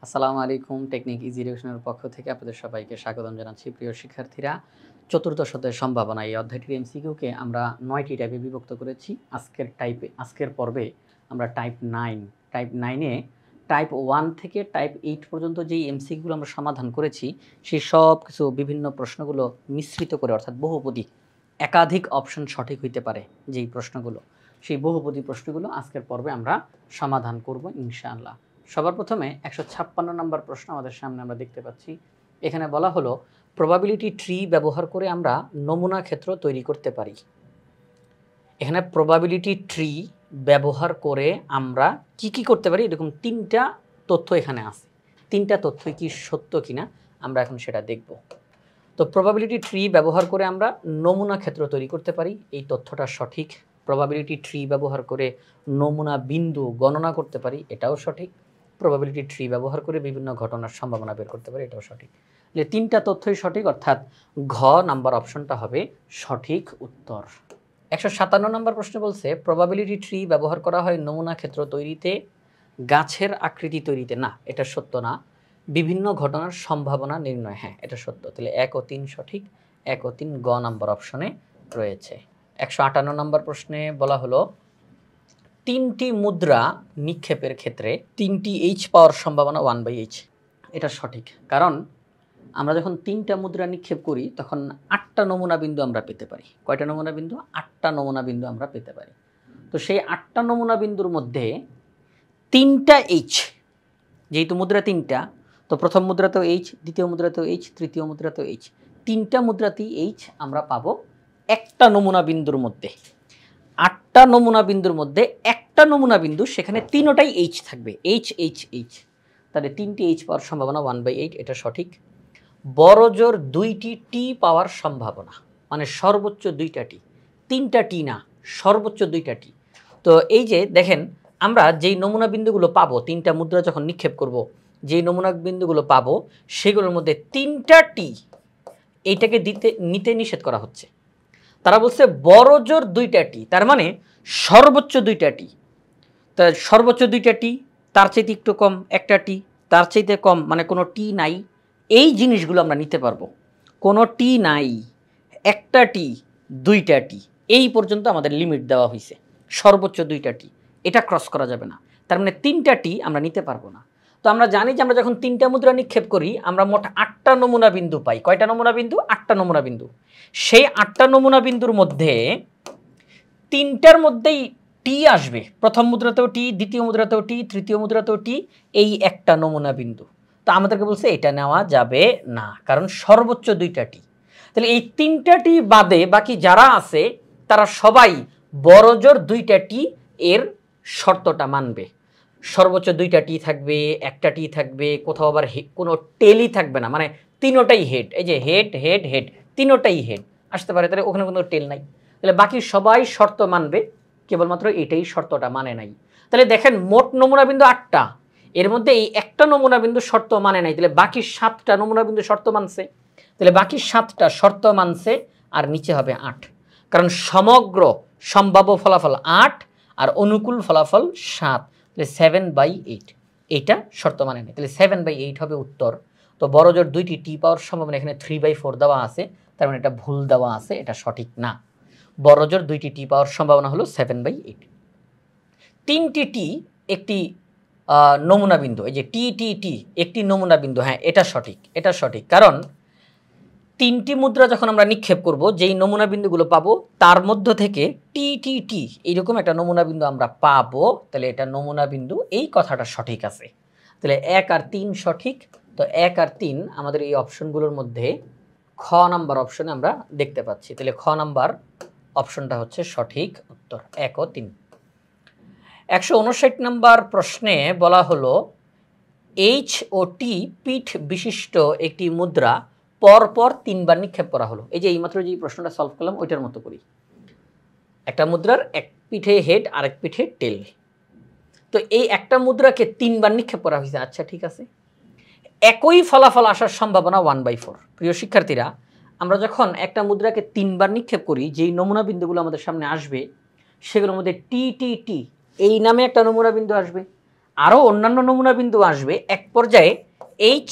আসসালামু আলাইকুম। Technique easy এডুকেশনের পক্ষ থেকে আপনাদের সবাইকে স্বাগতম জানাচ্ছি। প্রিয় শিক্ষার্থীরা, চতুর্দশ অধ্যায়ের সম্ভাবনা এই অধ্যায়টির এমসিকিউকে আমরা ৯টি টাইপে বিভক্ত করেছি। আজকের পর্বে আমরা টাইপ 9 এ টাইপ 1 থেকে টাইপ 8 পর্যন্ত যেই এমসিকিউগুলো আমরা সমাধান করেছি, সেই সব কিছু বিভিন্ন প্রশ্নগুলো মিশ্রিত করে, অর্থাৎ বহুপদী একাধিক অপশন সঠিক হইতে পারে যেই প্রশ্নগুলো, সেই বহুপদী প্রশ্নগুলো আজকের পর্বে আমরা সমাধান করব ইনশাআল্লাহ। সবার প্রথমে ১৫৬ নম্বর প্রশ্ন আমাদের সামনে আমরা দেখতে পাচ্ছি। এখানে বলা হলো প্রবাবিলিটি ট্রি ব্যবহার করে আমরা নমুনা ক্ষেত্র তৈরি করতে পারি। এখানে প্রবাবিলিটি ট্রি ব্যবহার করে আমরা কি করতে পারি, এরকম তিনটা তথ্য এখানে আছে। তিনটা তথ্যই কি সত্য কিনা আমরা এখন সেটা দেখব। তো প্রবাবিলিটি ট্রি ব্যবহার করে আমরা নমুনা ক্ষেত্র তৈরি করতে পারি, এই তথ্যটা সঠিক। প্রবাবিলিটি ট্রি ব্যবহার করে নমুনা বিন্দু গণনা করতে পারি, এটাও সঠিক। প্রবাবিলিটি ট্রি ব্যবহার করে বিভিন্ন ঘটনার সম্ভাবনা বের করতে পারি, এটাও সঠিক। যে তিনটা তথ্যই সঠিক, অর্থাৎ ঘ নাম্বার অপশনটা হবে সঠিক উত্তর। ১৫৭ নম্বর প্রশ্ন বলছে প্রবাবিলিটি ট্রি ব্যবহার করা হয় নমুনা ক্ষেত্র তৈরিতে, গাছের আকৃতি তৈরিতে না, এটা সত্য না। বিভিন্ন ঘটনার সম্ভাবনা নির্ণয়, হ্যাঁ এটা সত্য। তাহলে ১ ও ৩ সঠিক, ১ ও ৩ গ নাম্বার অপশনে রয়েছে। ১৫৮ নম্বর প্রশ্নে বলা হলো ৩টি মুদ্রা নিক্ষেপের ক্ষেত্রে ৩টি এইচ পাওয়ার সম্ভাবনা 1/h, এটা সঠিক। কারণ আমরা যখন ৩টা মুদ্রা নিক্ষেপ করি তখন ৮টা নমুনা বিন্দু আমরা পেতে পারি। কয়টা নমুনা বিন্দু? ৮টা নমুনা বিন্দু আমরা পেতে পারি। তো সেই ৮টা নমুনা বিন্দুর মধ্যে ৩টা এইচ, যেহেতু মুদ্রা ৩টা, তো প্রথম মুদ্রাতেও এইচ, দ্বিতীয় মুদ্রাতেও এইচ, তৃতীয় মুদ্রাতেও এইচ, ৩টা মুদ্রাতেই এইচ আমরা পাবো একটা নমুনা বিন্দুর মধ্যে। ৮টা নমুনা বিন্দুর মধ্যে একটা নমুনা বিন্দু, সেখানে তিনোটাই এইচ থাকবে, এইচ এইচ এইচ। তাহলে ৩টি এইচ পাওয়ার সম্ভাবনা 1/8, এটা সঠিক। বড় জোর ২টি টি পাওয়ার সম্ভাবনা, মানে সর্বোচ্চ ২টা টি, ৩টা টি না, সর্বোচ্চ ২টা টি। তো এই যে দেখেন, আমরা যেই নমুনা বিন্দুগুলো পাবো, ৩টা মুদ্রা যখন নিক্ষেপ করব, যেই নমুনা বিন্দুগুলো পাবো সেগুলোর মধ্যে ৩টা টি, এইটাকে নিতে নিষেধ করা হচ্ছে। তারা বলছে বড় জোর ২টা টি, তার মানে সর্বোচ্চ ২টা টি। তা সর্বোচ্চ ২টা টি, তার চাইতে একটু কম একটা টি, তার চাইতে কম মানে কোনো টি নাই, এই জিনিসগুলো আমরা নিতে পারবো। কোনো টি নাই, একটা টি, ২টা টি, এই পর্যন্ত আমাদের লিমিট দেওয়া হয়েছে, সর্বোচ্চ ২টা টি, এটা ক্রস করা যাবে না। তার মানে ৩টা টি আমরা নিতে পারবো না। তো আমরা জানি যে আমরা যখন ৩টা মুদ্রা নিক্ষেপ করি আমরা মোট ৮টা নমুনা বিন্দু পাই। কয়টা নমুনা বিন্দু? ৮টা নমুনা বিন্দু। সেই ৮টা নমুনা বিন্দুর মধ্যে ৩টার মধ্যেই টি আসবে, প্রথম মুদ্রাতেও টি, দ্বিতীয় মুদ্রাতেও টি, তৃতীয় মুদ্রাতেও টি, এই একটা নমুনা বিন্দু। তো আমাদেরকে বলছে এটা নেওয়া যাবে না, কারণ সর্বোচ্চ ২টা টি। তাহলে এই ৩টা টি বাদে বাকি যারা আছে তারা সবাই বড় জোর ২টা টি এর শর্তটা মানবে। সর্বোচ্চ ২টা টি থাকবে, একটা টি থাকবে, কোথাও আবার কোনো টেলই থাকবে না, মানে তিনোটাই হেড। এই যে হেড হেড হেড, তিনোটাই হেড আসতে পারে, তাহলে ওখানে কোনো টেল নাই। তাহলে বাকি সবাই শর্ত মানবে, কেবলমাত্র এটাই শর্তটা মানে নাই। তাহলে দেখেন মোট নমুনা বিন্দু ৮টা, এর মধ্যে এই একটা নমুনা বিন্দু শর্ত মানে নাই, তাহলে বাকি 7টা নমুনা বিন্দু শর্ত মানছে। তাহলে বাকি 7টা শর্ত মানছে, আর নিচে হবে ৮, কারণ সমগ্র সম্ভাব্য ফলাফল ৮ আর অনুকূল ফলাফল ৭, তাহলে 7/8, এইটা শর্ত মানে নেই। তাহলে 7/8 হবে উত্তর। তো বড় জোর 2টি টি পাওয়ার সম্ভাবনা, এখানে 3/4 দেওয়া আছে, তার মানে এটা ভুল দেওয়া আছে, এটা সঠিক না। বড় জোর 2টি টি পাওয়ার সম্ভাবনা হলো 7/8। 3টি টি একটি নমুনা বিন্দু, এই যে টি টি টি একটি নমুনা বিন্দু, হ্যাঁ এটা সঠিক, এটা সঠিক। কারণ 3টি মুদ্রা যখন আমরা নিক্ষেপ করব, যেই নমুনা বিন্দুগুলো পাবো তার মধ্য থেকে টি টি টি এইরকম একটা নমুনা বিন্দু আমরা পাবো, তাহলে এটা নমুনা বিন্দু, এই কথাটা সঠিক আছে। তাহলে 1 আর 3 সঠিক। তো 1 আর 3 আমাদের এই অপশনগুলোর মধ্যে খ নাম্বার অপশনে আমরা দেখতে পাচ্ছি। তাহলে খ নাম্বার অপশনটা হচ্ছে সঠিক উত্তর, 1 ও 3। ১৫৯ নম্বর প্রশ্নে বলা হলো এইচ ও টি পিঠ বিশিষ্ট একটি মুদ্রা পরপর 3বার নিক্ষেপ করা হলো। এই যে এইমাত্র যে প্রশ্নটা সলভ করলাম ওইটার মতো করি। একটা মুদ্রার এক পিঠে হেড আর এক পিঠে টেল, তো এই একটা মুদ্রাকে 3বার নিক্ষেপ করা হয়েছে। আচ্ছা ঠিক আছে, একই ফলাফল আসার সম্ভাবনা 1/4। প্রিয় শিক্ষার্থীরা, আমরা যখন একটা মুদ্রাকে 3বার নিক্ষেপ করি, যেই নমুনা বিন্দুগুলো আমাদের সামনে আসবে সেগুলোর মধ্যে টি টি টি এই নামে একটা নমুনা বিন্দু আসবে, আরও অন্যান্য নমুনা বিন্দু আসবে, এক পর্যায়ে এইচ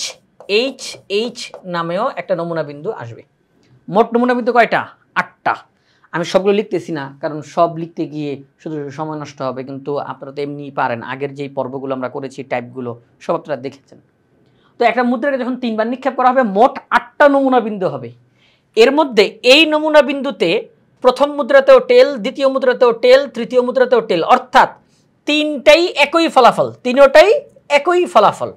এইচ এইচ নামেও একটা নমুনা বিন্দু আসবে। মোট নমুনা বিন্দু কয়টা? 8টা। আমি সবগুলো লিখতেছি না, কারণ সব লিখতে গিয়ে শুধু সময় নষ্ট হবে, কিন্তু আপনারা তো এমনি পারেন। আগের যেই পর্বগুলো আমরা করেছি, টাইপগুলো সব আপনারা দেখেছেন। তো একটা মুদ্রাকে যখন 3বার নিক্ষেপ করা হবে, মোট 8টা নমুনা বিন্দু হবে। এর মধ্যে এই নমুনা বিন্দুতে প্রথম মুদ্রাতেও টেল, দ্বিতীয় মুদ্রাতেও টেল, তৃতীয় মুদ্রাতেও টেল, অর্থাৎ তিনটাই একই ফলাফল, তিনটাই একই ফলাফল।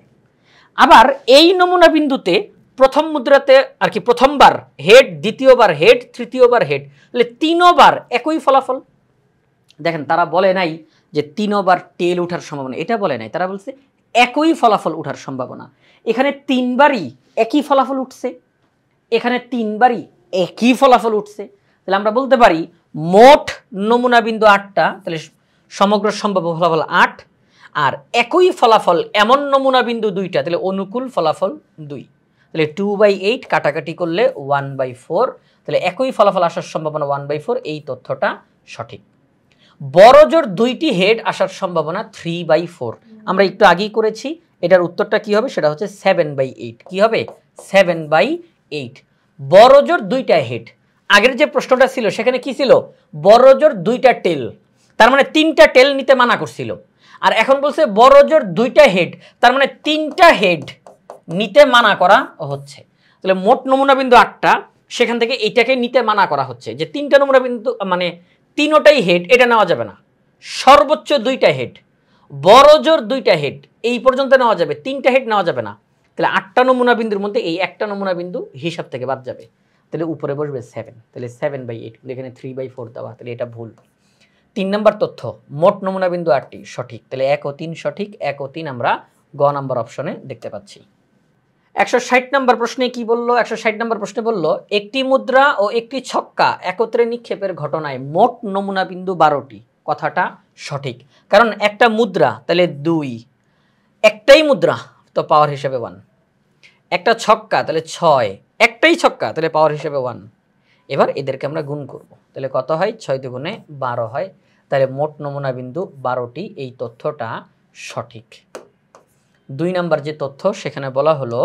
আবার এই নমুনা বিন্দুতে প্রথম মুদ্রাতে আর কি প্রথমবার হেড, দ্বিতীয়বার হেড, তৃতীয়বার হেড, তাহলে 3বার একই ফলাফল। দেখেন, তারা বলে নাই যে 3বার টেল ওঠার সম্ভাবনা, এটা বলে নাই। তারা বলছে একই ফলাফল ওঠার সম্ভাবনা। এখানে 3বারই একই ফলাফল উঠছে, এখানে 3বারই একই ফলাফল উঠছে। তাহলে আমরা বলতে পারি মোট নমুনা বিন্দু 8টা, তাহলে সমগ্র সম্ভাব্য ফলাফল 8। আর একই ফলাফল এমন নমুনা বিন্দু 2টা, তাহলে অনুকূল ফলাফল 2। তাহলে 2/8 কাটাকাটি করলে 1/4, তাহলে একই ফলাফল আসার সম্ভাবনা 1/4। এই তথ্যটা সঠিক। বড় জোর 2টি হেড আসার সম্ভাবনা 3/4। আমরা একটু আগেই করেছি, এটার উত্তরটা কি হবে? সেটা হচ্ছে 7/8। কি হবে? 7/8। বড় জোর 2টা হেড। আগের যে প্রশ্নটা ছিল সেখানে কি ছিল? বড় জোর 2টা টেল, তার মানে 3টা টেল নিতে মানা করছিল। আর এখন বলছে বড় জোর 2টা হেড, তার মানে 3টা হেড নিতে মানা করা হচ্ছে। তাহলে মোট নমুনা বিন্দু 8টা, সেখান থেকে এটাকে নিতে মানা করা হচ্ছে যে 3টা নমুনা বিন্দু মানে 3টাই হেড, এটা নেওয়া যাবে না। সর্বোচ্চ 2টা হেড, বড় জোর 2টা হেড, এই পর্যন্ত নেওয়া যাবে, 3টা হেড নেওয়া যাবে না। তাহলে 8টা নমুনা বিন্দুর মধ্যে এই একটা নমুনা বিন্দু হিসাব থেকে বাদ যাবে। তাহলে উপরে বসবে 7, তাহলে 7/8, এখানে 3/4 দেওয়া, তাহলে এটা ভুল। 3 নম্বর তথ্য, মোট নমুনা বিন্দু 8টি সঠিক। তাহলে 1 ও 3 সঠিক, 1 ও 3 আমরা গ নাম্বার অপশনে দেখতে পাচ্ছি। 160 নম্বর প্রশ্নে কি বললো? 160 নম্বর প্রশ্নে বললো একটি মুদ্রা ও একটি ছক্কা একত্রে নিক্ষেপের ঘটনায় মোট নমুনা বিন্দু 12টি। কথাটা সঠিক, কারণ একটা মুদ্রা তাহলে 2, একটাই মুদ্রা তো পাওয়ার হিসেবে 1। একটা ছক্কা তাহলে 6, একটাই ছক্কা তাহলে পাওয়ার হিসেবে 1। এবার এদেরকে আমরা গুণ করব, তাহলে কত হয়? 6 দুগুণে 12 হয়। তাহলে মোট নমুনা বিন্দু 12টি। এই তথ্যটা সঠিক। 2 নাম্বার যে তথ্য, সেখানে বলা হলো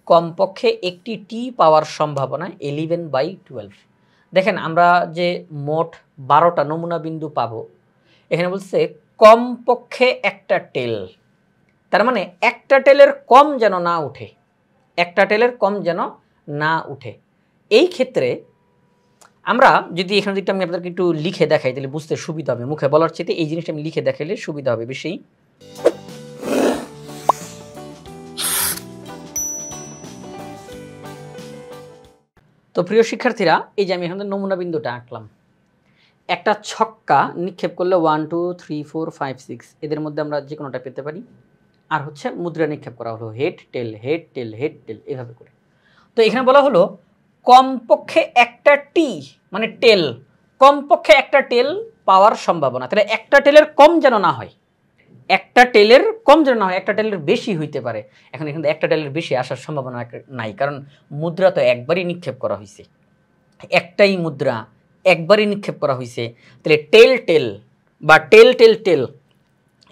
কমপক্ষে একটি টি পাওয়ার সম্ভাবনা 11/12। দেখেন, আমরা যে মোট 12টা নমুনা বিন্দু পাবো, এখানে বলছে কমপক্ষে একটা টেল, তার মানে একটা টেলের কম যেন না উঠে, একটা টেলের কম যেন না উঠে। এই ক্ষেত্রে আমরা যদি এখানে দিকটা আমি আপনাদেরকে একটু লিখে দেখাই, তাহলে বুঝতে সুবিধা হবে। মুখে বলার চেয়ে এই জিনিসটা আমি লিখে দেখাইলে সুবিধা হবে বেশি। তো প্রিয় শিক্ষার্থীরা, এই যে আমি এখানে নমুনা বিন্দুটা আঁকলাম, একটা ছক্কা নিক্ষেপ করলে 1 2 3 4 5 6, এদের মধ্যে আমরা যে কোনোটা পেতে পারি। আর হচ্ছে মুদ্রা নিক্ষেপ করা হলো হেড টেল হেড টেল হেড টেল, এভাবে করে। তো এখানে বলা হলো কমপক্ষে একটা টি মানে টেল, কমপক্ষে একটা টেল পাওয়ার সম্ভাবনা। তাহলে একটা টেলের কম যেন না হয়, একটা টেলের কম যেন না হয়, একটা টেলের বেশি হইতে পারে। এখন এখানে একটা টেলের বেশি আসার সম্ভাবনা নাই, কারণ মুদ্রা তো একবারই নিক্ষেপ করা হয়েছে, একটাই মুদ্রা একবারই নিক্ষেপ করা হয়েছে। তাহলে টেল টেল বা টেল টেল টেল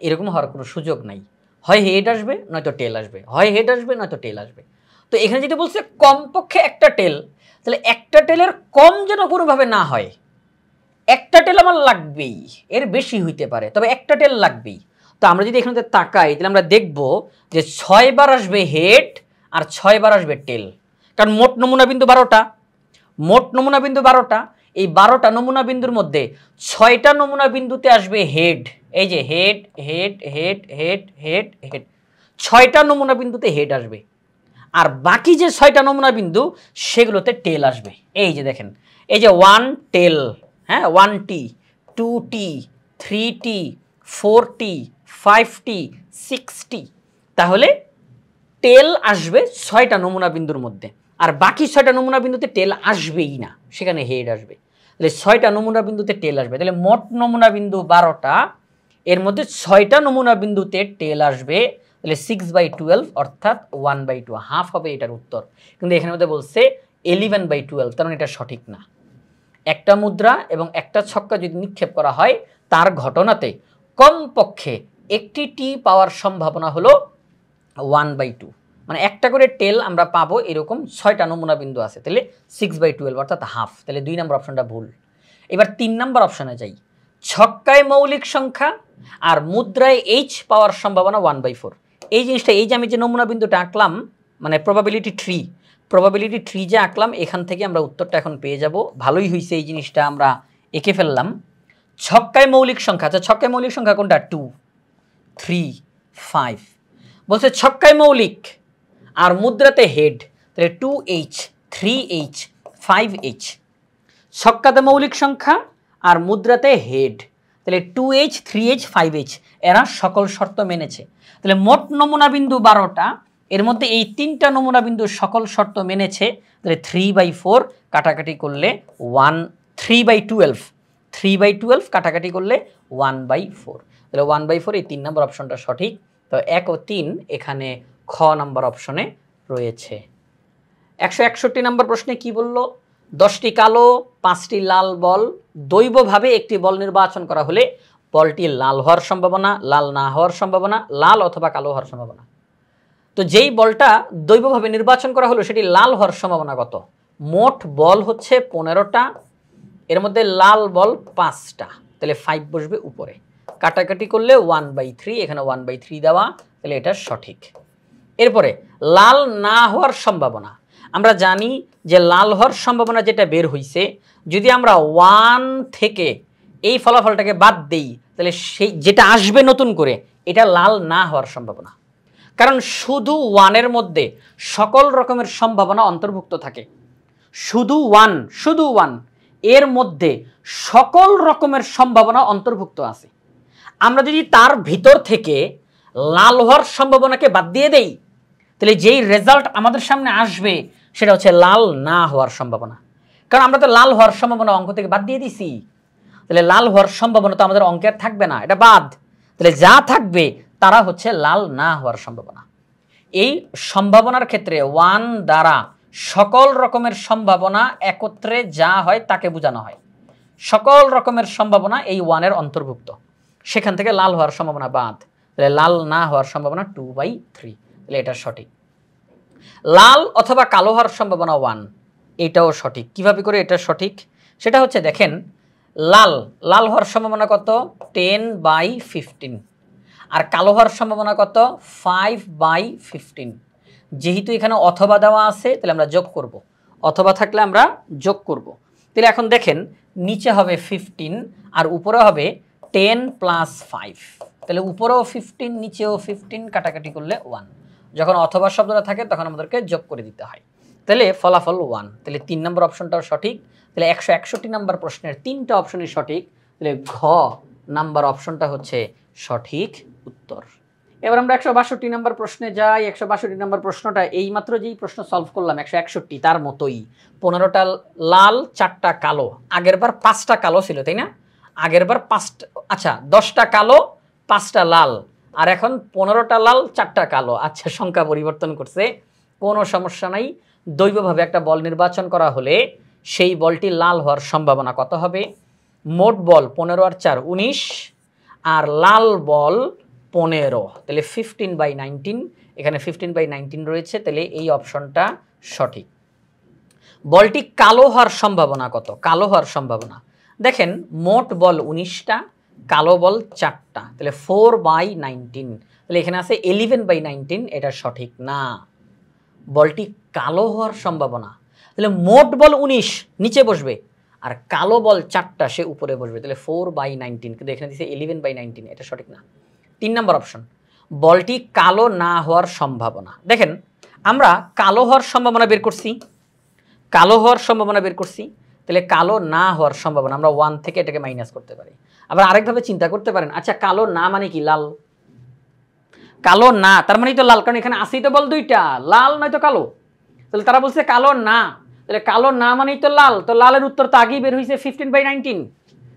এরকম হওয়ার কোনো সুযোগ নাই। হয় হেড আসবে নয়তো টেল আসবে, হয় হেড আসবে নয়তো টেল আসবে। তো এখানে যেটা বলছে কমপক্ষে একটা টেল, তাহলে একটা টেলের কম যেন কোনোভাবে না হয়। একটা টেল আমার লাগবেই, এর বেশি হইতে পারে, তবে একটা টেল লাগবেই। তো আমরা যদি এখানে তাকাই, তাহলে আমরা দেখব যে 6 বার আসবে হেড আর 6 বার আসবে টেল, কারণ মোট নমুনা বিন্দু 12টা, মোট নমুনা বিন্দু 12টা। এই 12টা নমুনা বিন্দুর মধ্যে 6টা নমুনা বিন্দুতে আসবে হেড, এই যে head head head head head head, 6টা নমুনা বিন্দুতে হেড আসবে। আর বাকি যে 6টা নমুনা বিন্দু সেগুলোতে টেল আসবে। এই যে দেখেন, এই যে 1 টেল, হ্যাঁ 1t 2t 3t 4t 5t 6t, তাহলে টেল আসবে 6টা নমুনা বিন্দুর মধ্যে। আর বাকি 6টা নমুনা বিন্দুতে টেল আসবেই না, সেখানে হেড আসবে। তাহলে 6টা নমুনা বিন্দুতে টেল আসবে। তাহলে মোট নমুনা বিন্দু 12টা, এর মধ্যে 6টা নমুনা বিন্দুতে টেল আসবে। তাহলে 6/12 অর্থাৎ 1/2, হাফ হবে এটার উত্তর। কিন্তু এখানে মধ্যে বলছে 11/12, তার মানে এটা সঠিক না। একটা মুদ্রা এবং একটা ছক্কা যদি নিক্ষেপ করা হয়, তার ঘটনাতে কমপক্ষে একটি টি পাওয়ার সম্ভাবনা হলো 1/2, মানে একটা করে টেল আমরা পাবো এরকম 6টা নমুনা বিন্দু আছে, তাহলে 6/12 অর্থাৎ হাফ। তাহলে 2 নম্বর অপশনটা ভুল। এবার 3 নম্বর অপশনে যাই। ছক্কায় মৌলিক সংখ্যা আর মুদ্রায় এইচ পাওয়ার সম্ভাবনা 1/4। এই জিনিসটা, এই যে আমি যে নমুনা বিন্দুটা আঁকলাম, মানে প্রবাবিলিটি ট্রি যে আঁকলাম, এখান থেকে আমরা উত্তরটা এখন পেয়ে যাব। ভালোই হয়েছে এই জিনিসটা আমরা এঁকে ফেললাম। ছক্কায় মৌলিক সংখ্যা, আচ্ছা ছক্কায় মৌলিক সংখ্যা কোনটা? 2, 3, 5। বলছে ছক্কায় মৌলিক আর মুদ্রাতে হেড, তাহলে 2h, 3h, 5h। ছক্কাতে মৌলিক সংখ্যা আর মুদ্রাতে হেড, তাহলে 2h, 3h, 5h, এরা সকল শর্ত মেনেছে। তাহলে মোট নমুনা বিন্দু 12টা, এর মধ্যে এই 3টা নমুনা বিন্দু সকল শর্ত মেনেছে। তাহলে 3/4 কাটাকাটি করলে 3/12 কাটাকাটি করলে 1/4, তাহলে 1/4 এই 3 নম্বর অপশনটা সঠিক। তো 1 ও 3 এখানে খ নম্বর অপশনে রয়েছে। 161 নম্বর প্রশ্নে কি বলল? 10টি কালো 5টি লাল বল দৈবভাবে একটি বল নির্বাচন করা হলে বলটি লাল হওয়ার সম্ভাবনা, লাল না হওয়ার সম্ভাবনা, লাল অথবা কালো হওয়ার সম্ভাবনা। তো যেই বলটা দৈবভাবে নির্বাচন করা হলো সেটি লাল হওয়ার সম্ভাবনা কত? মোট বল হচ্ছে 15টা, এর মধ্যে লাল বল 5টা, তাহলে 5 বসবে উপরে। কাটাকাটি করলে 1/3, এখানে 1/3 দেওয়া, তাহলে এটা সঠিক। এরপরে লাল না হওয়ার সম্ভাবনা, আমরা জানি যে লাল হওয়ার সম্ভাবনা যেটা বের হইছে, যদি আমরা 1 থেকে এই ফলাফলটাকে বাদ দেই, তাহলে সেই যেটা আসবে নতুন করে এটা লাল না হওয়ার সম্ভাবনা। কারণ শুধু 1-এর মধ্যে সকল রকমের সম্ভাবনা অন্তর্ভুক্ত থাকে। শুধু 1 এর মধ্যে সকল রকমের সম্ভাবনা অন্তর্ভুক্ত আছে। আমরা যদি তার ভিতর থেকে লাল হওয়ার সম্ভাবনাকে বাদ দিয়ে দেই, তাহলে যেই রেজাল্ট আমাদের সামনে আসবে সেটা হচ্ছে লাল না হওয়ার সম্ভাবনা। কারণ আমরা তো লাল হওয়ার সম্ভাবনা অঙ্ক থেকে বাদ দিয়ে দিছি, তাহলে লাল হওয়ার সম্ভাবনা তো আমাদের অঙ্কের থাকবে না, এটা বাদ। তাহলে যা থাকবে তারা হচ্ছে লাল না হওয়ার সম্ভাবনা। এই সম্ভাবনার ক্ষেত্রে 1 দ্বারা সকল রকমের সম্ভাবনা একত্রে যা হয় তাকে বোঝানো হয়। সকল রকমের সম্ভাবনা এই 1-এর অন্তর্ভুক্ত, সেখান থেকে লাল হওয়ার সম্ভাবনা বাদ, তাহলে লাল না হওয়ার সম্ভাবনা 2/3, তাহলে এটা সঠিক। লাল অথবা কালো হওয়ার সম্ভাবনা 1, এটাও সঠিক। কিভাবে করে এটা সঠিক সেটা হচ্ছে দেখেন, লাল হওয়ার সম্ভাবনা কত? 10/15, আর কালো হওয়ার সম্ভাবনা কত? 5/15। যেহেতু এখানে অথবা দেওয়া আছে তাহলে আমরা যোগ করব, অথবা থাকলে আমরা যোগ করব। তাহলে এখন দেখেন নিচে হবে 15 আর উপরে হবে 10 + 5, তাহলে উপরেও 15 নিচেও 15, কাটাকাটি করলে 1। যখন অথবা শব্দটা থাকে তখন আমাদেরকে যোগ করে দিতে হয়, তাহলে ফলাফল 1। তাহলে 3 নম্বর অপশনটাও সঠিক। তাহলে 161 নম্বর প্রশ্নের 3টা অপশনই সঠিক, তাহলে ঘ নাম্বার অপশনটা হচ্ছে সঠিক উত্তর। এবার আমরা 162 নম্বর প্রশ্নে যাই। 162 নম্বর প্রশ্নটা এইমাত্র যেই প্রশ্ন সলভ করলাম 161 তার মতোই। 15টা লাল 4টা কালো, আগের বার 5টা কালো ছিল তাই না? আগের বার 5টা, আচ্ছা 10টা কালো 5টা লাল, আর এখন 15টা লাল 4টা কালো। আচ্ছা সংখ্যা পরিবর্তন করছে, কোনো সমস্যা নাই। দৈবভাবে একটা বল নির্বাচন করা হলে সেই বলটি লাল হওয়ার সম্ভাবনা কত হবে? মোট বল 15 আর 4 19, আর লাল বল 15, তাহলে 15/19, এখানে 15/19 রয়েছে, তাহলে এই অপশনটা সঠিক। বলটি কালো হওয়ার সম্ভাবনা কত? কালো হওয়ার সম্ভাবনা দেখেন, মোট বল 19টা, কালো বল 4টা, তাহলে 4/19, তাহলে এখানে আছে 11/19, এটা সঠিক না। বলটি কালো হওয়ার সম্ভাবনা, তাহলে মোট বল 19 নিচে বসবে আর কালো বল 4টা সে উপরে বসবে, তাহলে 4/19, কিন্তু এখানে দিচ্ছে 11/19, এটা সঠিক না। 3 নম্বর অপশন, বলটি কালো না হওয়ার সম্ভাবনা। দেখেন আমরা কালো হওয়ার সম্ভাবনা বের করছি, তাহলে কালো না হওয়ার সম্ভাবনা আমরা 1 থেকে এটাকে মাইনাস করতে পারি। আবার আরেকভাবে চিন্তা করতে পারেন, আচ্ছা কালো না মানে কি? লাল। কালো না তার মানে তো লাল, কারণ এখানে আসেই তো বল 2টা, লাল নয়তো কালো। তাহলে তারা বলছে কালো না, তাহলে কালো না মানেই তো লাল, তো লালের উত্তর তো আগেই বের হয়েছে 15/19,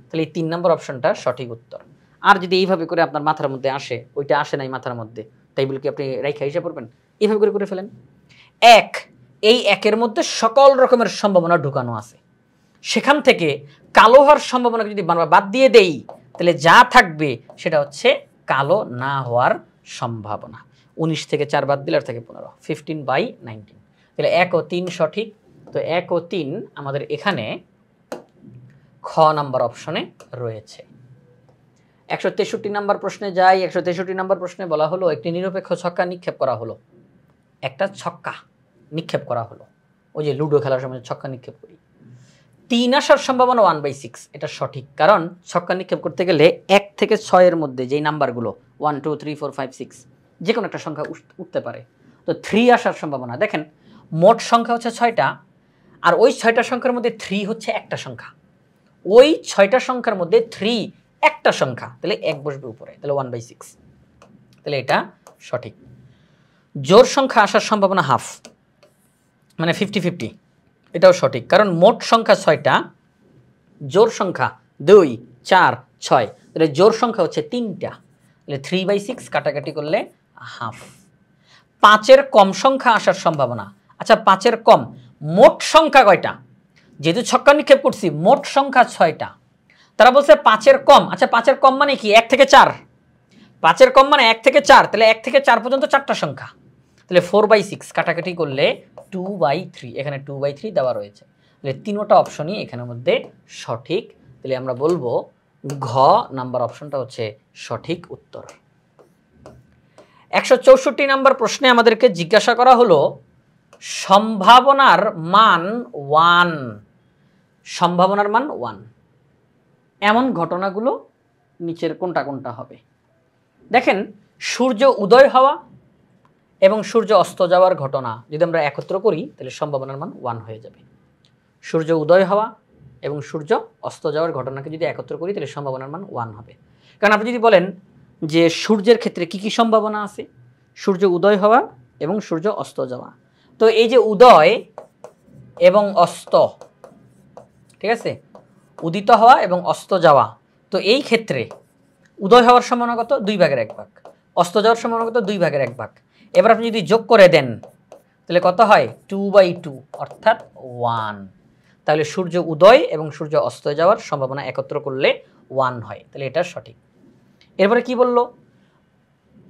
তাহলে এই 3 নম্বর অপশনটা সঠিক উত্তর। আর যদি এইভাবে করে আপনার মাথার মধ্যে আসে, ওইটা আসে নাই মাথার মধ্যে, তাই বলে কি আপনি রেখা হিসাব করবেন? এইভাবে করে ফেলেন। এই একের মধ্যে সকল রকমের সম্ভাবনা ঢুকানো আছে, সেখান থেকে কালো হওয়ার সম্ভাবনাকে যদি বাদ দিয়ে দেই, তাহলে যা থাকবে সেটা হচ্ছে কালো না হওয়ার সম্ভাবনা। 19 থেকে 4 বাদ দিলে আর থাকে 15, 15/19। তাহলে 1 ও 3 সঠিক। তো 1 ও 3 আমাদের এখানে খ নাম্বার অপশনে রয়েছে। 163 নাম্বার প্রশ্নে যাই। 163 নাম্বার প্রশ্নে বলা হলো একটি নিরপেক্ষ ছক্কা নিক্ষেপ করা হলো। একটা ছক্কা নিক্ষেপ করা হলো, ওই যে লুডো খেলার সময় ছক্কা নিক্ষেপ করি। 3 আসার সম্ভাবনা 1/6, এটা সঠিক। কারণ ছক্কা নিক্ষেপ করতে গেলে 1 থেকে 6 এর মধ্যে যেই নাম্বারগুলো 1 2 3 4 5 6 যে কোনো একটা সংখ্যা উঠতে পারে। তো 3 আসার সম্ভাবনা, দেখেন মোট সংখ্যা হচ্ছে 6টা, আর ওই 6টা সংখ্যার মধ্যে 3 হচ্ছে একটা সংখ্যা। ওই 6টা সংখ্যার মধ্যে 3 একটা সংখ্যা, তাহলে 1 বসবে উপরে, তাহলে 1/6, তাহলে এটা সঠিক। জোড় সংখ্যা আসার সম্ভাবনা হাফ, মানে 50-50, এটাও সঠিক। কারণ মোট সংখ্যা 6টা, জোড় সংখ্যা 2 4 6, তাহলে জোড় সংখ্যা হচ্ছে 3টা, তাহলে 3/6 কাটাকাটি করলে হাফ। 5-এর কম সংখ্যা আসার সম্ভাবনা, আচ্ছা 5-এর কম, মোট সংখ্যা কয়টা? যেহেতু ছক্কা নিক্ষেপ করছি, মোট সংখ্যা 6টা, তারা বলছে 5-এর কম। আচ্ছা 5-এর কম মানে কি? 1 থেকে 4। 5-এর কম মানে 1 থেকে 4, তাহলে 1 থেকে 4 পর্যন্ত 4টা সংখ্যা, তাহলে 4/6 কাটাকাটি করলে 2/3, এখানে 2/3 দেওয়া রয়েছে। তাহলে 3টা অপশনই এখানের মধ্যে সঠিক। তাহলে আমরা বলবো ঘ নাম্বার অপশনটা হচ্ছে সঠিক উত্তর। 164 নাম্বার প্রশ্নে আমাদেরকে জিজ্ঞাসা করা হলো সম্ভাবনার মান 1, সম্ভাবনার মান 1, এমন ঘটনাগুলো নিচের কোনটা কোনটা হবে? দেখেন সূর্য উদয় হওয়া এবং সূর্য অস্ত যাওয়ার ঘটনা যদি আমরা একত্র করি তাহলে সম্ভাবনার মান 1 হয়ে যাবে। সূর্য উদয় হওয়া এবং সূর্য অস্ত যাওয়ার ঘটনাকে যদি একত্র করি তাহলে সম্ভাবনার মান 1 হবে। কারণ আপনি যদি বলেন যে সূর্যের ক্ষেত্রে কি কি সম্ভাবনা আছে, সূর্য উদয় হওয়া এবং সূর্য অস্ত যাওয়া, তো এই যে উদয় এবং অস্ত, ঠিক আছে, উদিত হওয়া এবং অস্ত যাওয়া, তো এই ক্ষেত্রে উদয় হওয়ার সম্ভাবনা কত? 2/1 অস্ত যাওয়ার সম্ভাবনা কত? 2/1। এবার আপনি যদি যোগ করে দেন তাহলে কত হয়? 2/2, অর্থাৎ 1। তাহলে সূর্য উদয় এবং সূর্য অস্ত যাওয়ার সম্ভাবনা একত্র করলে 1 হয়, তাহলে এটা সঠিক। এরপরে কি বলল?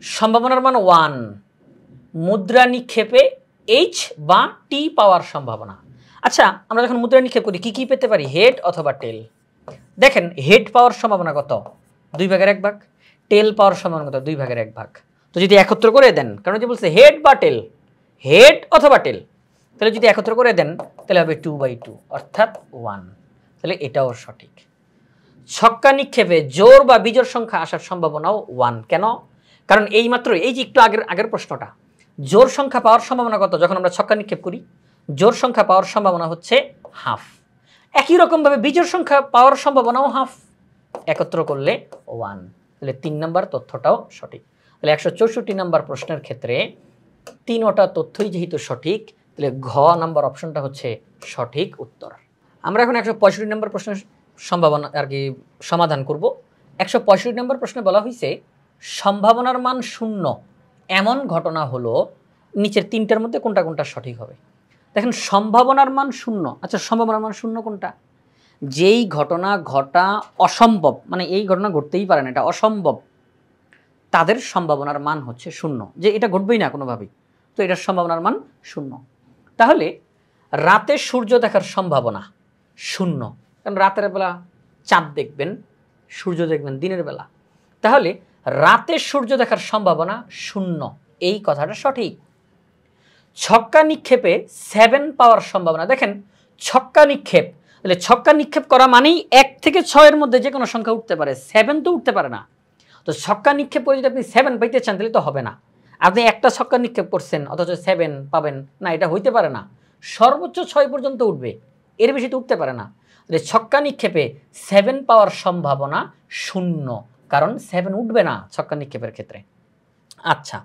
সম্ভাবনার মান 1, মুদ্রা নিক্ষেপে H বা T পাওয়ার সম্ভাবনা। আচ্ছা আমরা যখন মুদ্রা নিক্ষেপ করি কি কি পেতে পারি? হেড অথবা টেল। দেখেন হেড পাওয়ার সম্ভাবনা কত? 2/1, টেল পাওয়ার সম্ভাবনা কত? 2/1। তো যদি একত্র করে দেন, কারণ যে বলছে হেড বা টেল, হেড অথবা টেল, তাহলে যদি একত্র করে দেন তাহলে হবে 2/2, অর্থাৎ 1, তাহলে এটাও সঠিক। ছক্কা নিক্ষেপে জোড় বা বিজোড় সংখ্যা আসার সম্ভাবনাও 1, কেন? কারণ এইমাত্র এই যে একটু আগের প্রশ্নটা, জোড় সংখ্যা পাওয়ার সম্ভাবনা কত যখন আমরা ছক্কা নিক্ষেপ করি? জোড় সংখ্যা পাওয়ার সম্ভাবনা হচ্ছে হাফ। একই রকমভাবে বিজোড় সংখ্যা পাওয়ার সম্ভাবনাও হাফ, একত্র করলে 1, তাহলে 3 নম্বর তথ্যটাও সঠিক। তাহলে 164 নম্বর প্রশ্নের ক্ষেত্রে 3টা তথ্যই যেহেতু সঠিক, তাহলে ঘ নাম্বার অপশনটা হচ্ছে সঠিক উত্তর। আমরা এখন 165 নম্বর প্রশ্নের সম্ভাবনা আর কি সমাধান করব। 165 নম্বর প্রশ্নে বলা হয়েছে সম্ভাবনার মান 0 এমন ঘটনা হলো নিচের 3টার মধ্যে কোনটা কোনটা সঠিক হবে? দেখেন সম্ভাবনার মান 0, আচ্ছা সম্ভাবনার মান 0 কোনটা? যেই ঘটনা ঘটা অসম্ভব, মানে এই ঘটনা ঘটতেই পারে না, এটা অসম্ভব, তাদের সম্ভাবনার মান হচ্ছে 0, যে এটা ঘটবেই না কোনোভাবেই, তো এটার সম্ভাবনার মান 0। তাহলে রাতে সূর্য দেখার সম্ভাবনা 0, কারণ রাতের বেলা চাঁদ দেখবেন, সূর্য দেখবেন দিনের বেলা, তাহলে রাতে সূর্য দেখার সম্ভাবনা 0, এই কথাটা সঠিক। ছক্কা নিক্ষেপে 7 পাওয়ার সম্ভাবনা, দেখেন ছক্কা নিক্ষেপ, তাহলে ছক্কা নিক্ষেপ করা মানেই 1 থেকে 6 এর মধ্যে যে কোনো সংখ্যা উঠতে পারে, 7 তো উঠতে পারে না। তো ছক্কা নিক্ষেপ করে যদি আপনি 7 পাইতে চান তাহলে তো হবে না। আপনি একটা ছক্কা নিক্ষেপ করছেন অথচ 7 পাবেন না, এটা হইতে পারে না। সর্বোচ্চ 6 পর্যন্ত উঠবে, এর বেশি তো উঠতে পারে না। তাহলে ছক্কা নিক্ষেপে 7 পাওয়ার সম্ভাবনা 0, কারণ 7 উঠবে না ছক্কা নিক্ষেপের ক্ষেত্রে। আচ্ছা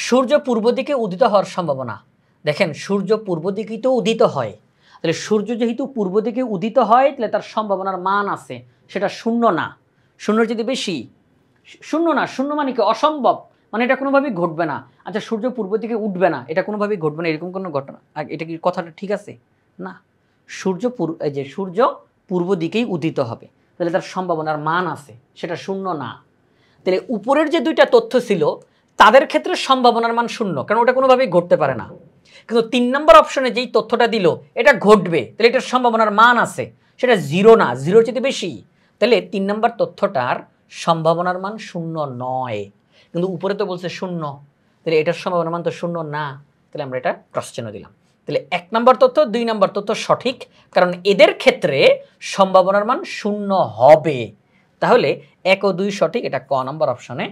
সূর্য পূর্ব দিকে উদিত হওয়ার সম্ভাবনা, দেখেন সূর্য পূর্ব দিকেই তো উদিত হয়, তাহলে সূর্য যেহেতু পূর্ব দিকে উদিত হয় তাহলে তার সম্ভাবনার মান আছে, সেটা 0 না, 0 যদি বেশি, 0 না, 0 মানে কি? অসম্ভব, মানে এটা কোনোভাবেই ঘটবে না। আচ্ছা সূর্য পূর্ব দিকে উঠবে না, এটা কোনোভাবেই ঘটবে না, এরকম কোনো ঘটনা, এটা কি কথাটা ঠিক আছে? না, সূর্য পূর্ব দিকেই উদিত হবে, তাহলে তার সম্ভাবনার মান আছে, সেটা 0 না। তাহলে উপরের যে দুইটা তথ্য ছিল তাদের ক্ষেত্রে সম্ভাবনার মান 0, কারণ ওটা কোনোভাবেই ঘটতে পারে না। কিন্তু 3 নম্বর অপশনে যেই তথ্যটা দিল এটা ঘটবে, তাহলে এটার সম্ভাবনার মান আছে, সেটা 0 না, 0 চেয়ে বেশি। তাহলে 3 নম্বর তথ্যটার সম্ভাবনার মান 0 নয়, কিন্তু উপরে তো বলছে 0, তাহলে এটার সম্ভাবনার মান তো 0 না, তাহলে আমরা এটা ক্রস চিহ্ন দিলাম। তাহলে 1 নম্বর তথ্য 2 নম্বর তথ্য সঠিক, কারণ এদের ক্ষেত্রে সম্ভাবনার মান 0 হবে। তাহলে 1 ও 2 সঠিক, এটা ক নম্বর অপশনে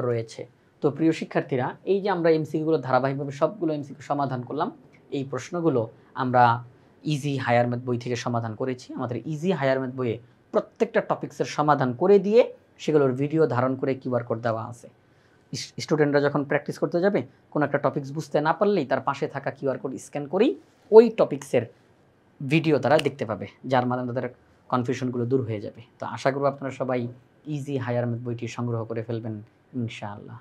রয়েছে। তো প্রিয় শিক্ষার্থীরা, এই যে আমরা এমসিকিউগুলো ধারাবাহিকভাবে সবগুলো এমসিকিউ সমাধান করলাম, এই প্রশ্নগুলো আমরা ইজি হায়ার ম্যাথ বই থেকে সমাধান করেছি। আমাদের ইজি হায়ার ম্যাথ বইয়ে প্রত্যেকটা টপিক্সের সমাধান করে দিয়ে সেগুলোর ভিডিও ধারণ করে কিউআর কোড দেওয়া আছে। স্টুডেন্টরা যখন প্র্যাকটিস করতে যাবে, কোনো একটা টপিক্স বুঝতে না পারলেই তার পাশে থাকা কিউআর কোড স্ক্যান করেই ওই টপিক্সের ভিডিও তারা দেখতে পাবে, যার মাধ্যমে তাদের কনফিউশনগুলো দূর হয়ে যাবে। তো আশা করব আপনারা সবাই ইজি হায়ার ম্যাথ বইটি সংগ্রহ করে ফেলবেন ইনশাআল্লাহ।